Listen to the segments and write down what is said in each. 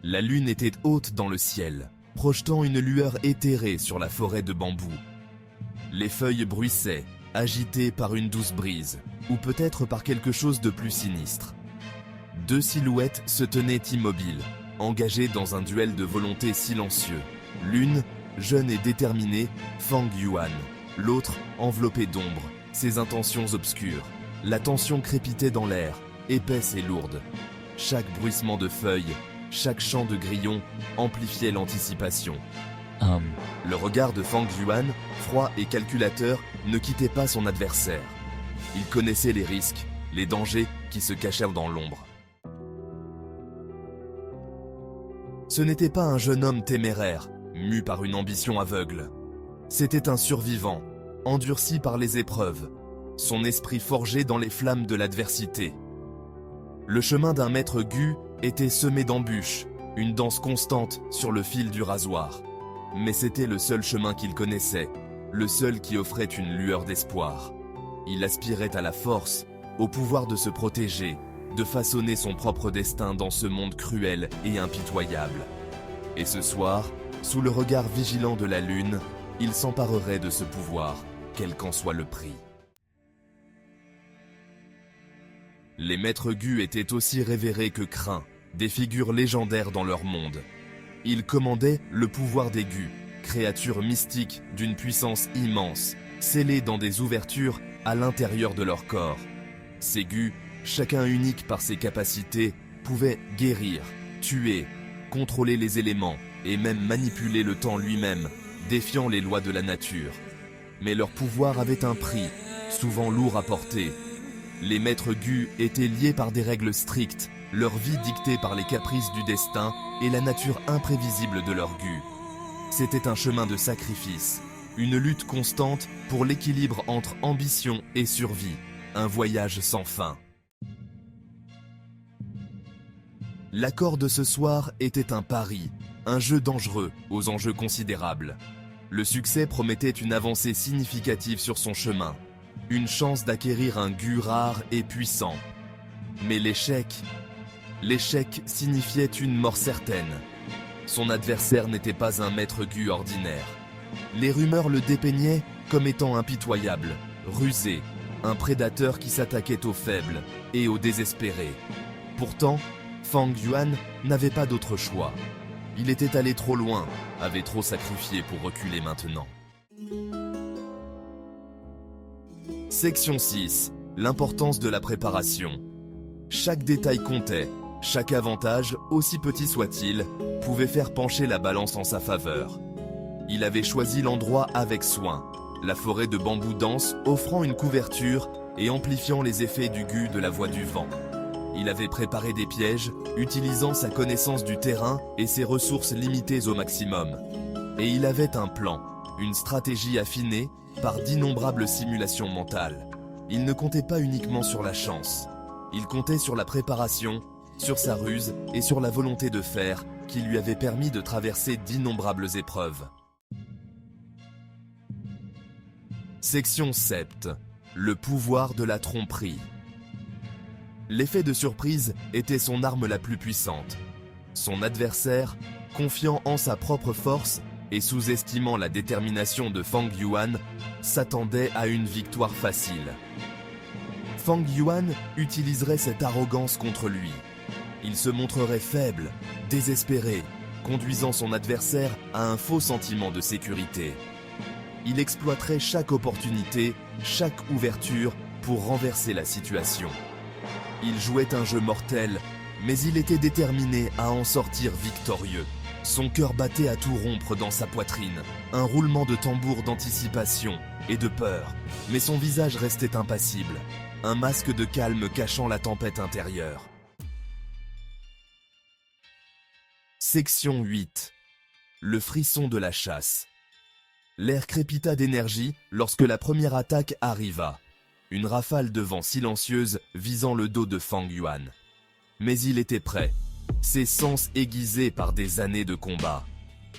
La lune était haute dans le ciel, projetant une lueur éthérée sur la forêt de bambous. Les feuilles bruissaient, agitées par une douce brise, ou peut-être par quelque chose de plus sinistre. Deux silhouettes se tenaient immobiles, engagées dans un duel de volonté silencieux. L'une, jeune et déterminée, Fang Yuan. L'autre, enveloppée d'ombre, ses intentions obscures. La tension crépitait dans l'air, épaisse et lourde. Chaque bruissement de feuilles, chaque chant de grillons amplifiait l'anticipation. Le regard de Fang Yuan, froid et calculateur, ne quittait pas son adversaire. Il connaissait les risques, les dangers qui se cachèrent dans l'ombre. Ce n'était pas un jeune homme téméraire, mu par une ambition aveugle. C'était un survivant, endurci par les épreuves, son esprit forgé dans les flammes de l'adversité. Le chemin d'un maître Gu était semé d'embûches, une danse constante sur le fil du rasoir. Mais c'était le seul chemin qu'il connaissait, le seul qui offrait une lueur d'espoir. Il aspirait à la force, au pouvoir de se protéger, de façonner son propre destin dans ce monde cruel et impitoyable. Et ce soir, sous le regard vigilant de la lune, il s'emparerait de ce pouvoir, quel qu'en soit le prix. Les maîtres Gu étaient aussi révérés que craints, des figures légendaires dans leur monde. Ils commandaient le pouvoir des Gu, créatures mystiques d'une puissance immense, scellées dans des ouvertures à l'intérieur de leur corps. Ces Gu, chacun unique par ses capacités, pouvaient guérir, tuer, contrôler les éléments et même manipuler le temps lui-même, défiant les lois de la nature. Mais leur pouvoir avait un prix, souvent lourd à porter. Les maîtres Gu étaient liés par des règles strictes, leur vie dictée par les caprices du destin et la nature imprévisible de leur Gu. C'était un chemin de sacrifice, une lutte constante pour l'équilibre entre ambition et survie, un voyage sans fin. L'accord de ce soir était un pari, un jeu dangereux aux enjeux considérables. Le succès promettait une avancée significative sur son chemin, une chance d'acquérir un Gu rare et puissant. Mais l'échec signifiait une mort certaine. Son adversaire n'était pas un maître Gu ordinaire. Les rumeurs le dépeignaient comme étant impitoyable, rusé, un prédateur qui s'attaquait aux faibles et aux désespérés. Pourtant, Fang Yuan n'avait pas d'autre choix. Il était allé trop loin, avait trop sacrifié pour reculer maintenant. Section 6. L'importance de la préparation. Chaque détail comptait, chaque avantage, aussi petit soit-il, pouvait faire pencher la balance en sa faveur. Il avait choisi l'endroit avec soin, la forêt de bambous dense offrant une couverture et amplifiant les effets du Gu de la voix du vent. Il avait préparé des pièges, utilisant sa connaissance du terrain et ses ressources limitées au maximum. Et il avait un plan, une stratégie affinée par d'innombrables simulations mentales. Il ne comptait pas uniquement sur la chance. Il comptait sur la préparation, sur sa ruse et sur la volonté de faire qui lui avait permis de traverser d'innombrables épreuves. Section 7. Le pouvoir de la tromperie. L'effet de surprise était son arme la plus puissante. Son adversaire, confiant en sa propre force et sous-estimant la détermination de Fang Yuan, s'attendait à une victoire facile. Fang Yuan utiliserait cette arrogance contre lui. Il se montrerait faible, désespéré, conduisant son adversaire à un faux sentiment de sécurité. Il exploiterait chaque opportunité, chaque ouverture pour renverser la situation. Il jouait un jeu mortel, mais il était déterminé à en sortir victorieux. Son cœur battait à tout rompre dans sa poitrine, un roulement de tambour d'anticipation et de peur. Mais son visage restait impassible, un masque de calme cachant la tempête intérieure. Section 8. Le frisson de la chasse. L'air crépita d'énergie lorsque la première attaque arriva. Une rafale de vent silencieuse visant le dos de Fang Yuan. Mais il était prêt, ses sens aiguisés par des années de combat.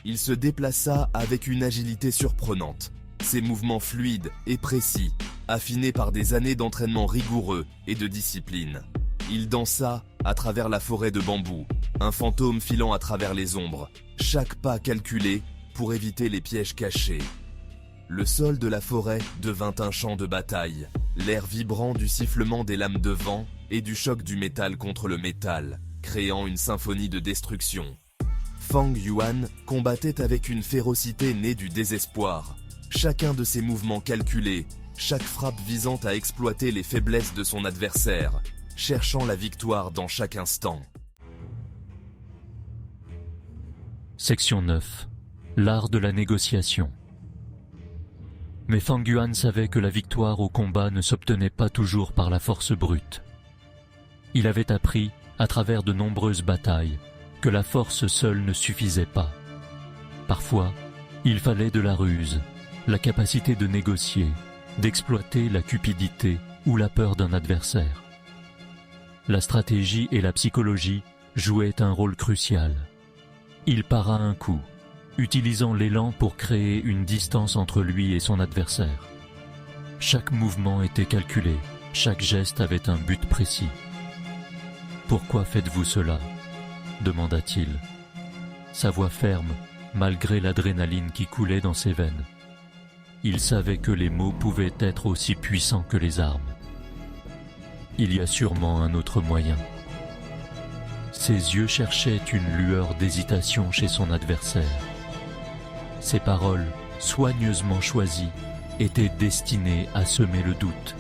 Il se déplaça avec une agilité surprenante, ses mouvements fluides et précis, affinés par des années d'entraînement rigoureux et de discipline. Il dansa à travers la forêt de bambous, un fantôme filant à travers les ombres, chaque pas calculé pour éviter les pièges cachés. Le sol de la forêt devint un champ de bataille, l'air vibrant du sifflement des lames de vent et du choc du métal contre le métal, créant une symphonie de destruction. Fang Yuan combattait avec une férocité née du désespoir, chacun de ses mouvements calculés, chaque frappe visant à exploiter les faiblesses de son adversaire, cherchant la victoire dans chaque instant. Section 9. L'art de la négociation. Mais Fang Yuan savait que la victoire au combat ne s'obtenait pas toujours par la force brute. Il avait appris, à travers de nombreuses batailles, que la force seule ne suffisait pas. Parfois, il fallait de la ruse, la capacité de négocier, d'exploiter la cupidité ou la peur d'un adversaire. La stratégie et la psychologie jouaient un rôle crucial. Il para un coup, utilisant l'élan pour créer une distance entre lui et son adversaire. Chaque mouvement était calculé, chaque geste avait un but précis. « Pourquoi faites-vous cela ?» demanda-t-il. Sa voix ferme, malgré l'adrénaline qui coulait dans ses veines. Il savait que les mots pouvaient être aussi puissants que les armes. Il y a sûrement un autre moyen. Ses yeux cherchaient une lueur d'hésitation chez son adversaire. Ses paroles, soigneusement choisies, étaient destinées à semer le doute,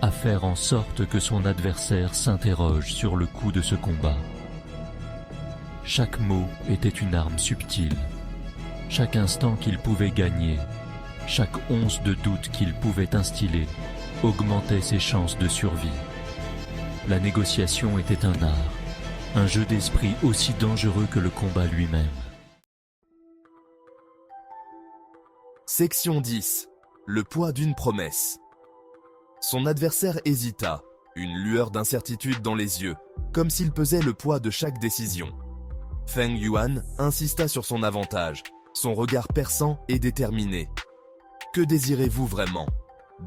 à faire en sorte que son adversaire s'interroge sur le coût de ce combat. Chaque mot était une arme subtile. Chaque instant qu'il pouvait gagner, chaque once de doute qu'il pouvait instiller, augmentait ses chances de survie. La négociation était un art, un jeu d'esprit aussi dangereux que le combat lui-même. Section 10. Le poids d'une promesse. Son adversaire hésita, une lueur d'incertitude dans les yeux, comme s'il pesait le poids de chaque décision. Feng Yuan insista sur son avantage, son regard perçant et déterminé. « Que désirez-vous vraiment »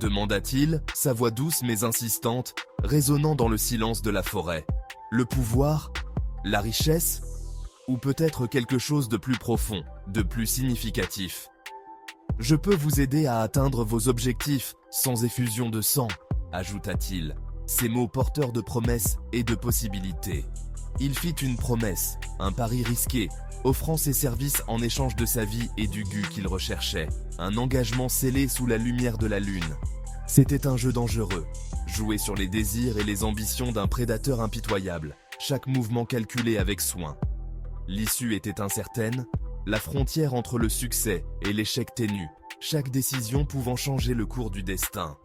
demanda-t-il, sa voix douce mais insistante, résonnant dans le silence de la forêt. Le pouvoir, la richesse, ou peut-être quelque chose de plus profond, de plus significatif. Je peux vous aider à atteindre vos objectifs sans effusion de sang, ajouta-t-il, ces mots porteurs de promesses et de possibilités. Il fit une promesse, un pari risqué, offrant ses services en échange de sa vie et du gu qu'il recherchait, un engagement scellé sous la lumière de la lune. C'était un jeu dangereux, joué sur les désirs et les ambitions d'un prédateur impitoyable, chaque mouvement calculé avec soin. L'issue était incertaine, la frontière entre le succès et l'échec ténue, chaque décision pouvant changer le cours du destin.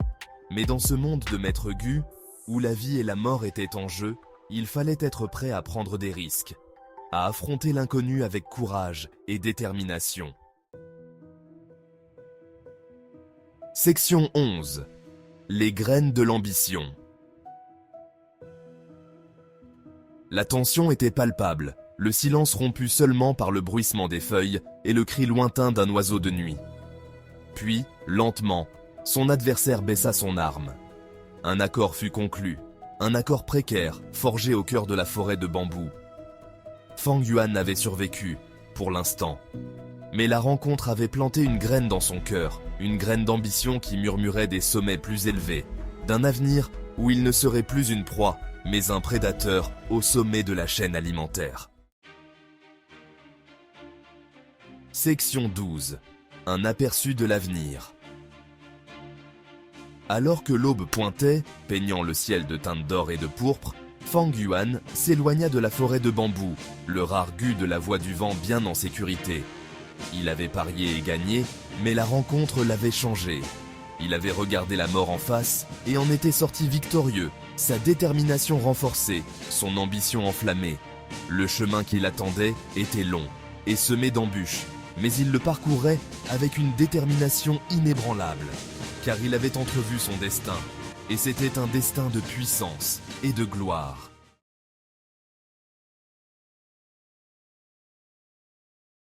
Mais dans ce monde de Maître Gu, où la vie et la mort étaient en jeu, il fallait être prêt à prendre des risques, à affronter l'inconnu avec courage et détermination. Section 11. Les graines de l'ambition. La tension était palpable, le silence rompu seulement par le bruissement des feuilles et le cri lointain d'un oiseau de nuit. Puis, lentement, son adversaire baissa son arme. Un accord fut conclu, un accord précaire, forgé au cœur de la forêt de bambous. Fang Yuan avait survécu, pour l'instant. Mais la rencontre avait planté une graine dans son cœur, une graine d'ambition qui murmurait des sommets plus élevés, d'un avenir où il ne serait plus une proie, mais un prédateur au sommet de la chaîne alimentaire. Section 12. Un aperçu de l'avenir. Alors que l'aube pointait, peignant le ciel de teintes d'or et de pourpre, Fang Yuan s'éloigna de la forêt de bambous, le rare gu de la voix du vent bien en sécurité. Il avait parié et gagné, mais la rencontre l'avait changé. Il avait regardé la mort en face et en était sorti victorieux, sa détermination renforcée, son ambition enflammée. Le chemin qui l'attendait était long et semé d'embûches, mais il le parcourait avec une détermination inébranlable, car il avait entrevu son destin, et c'était un destin de puissance et de gloire.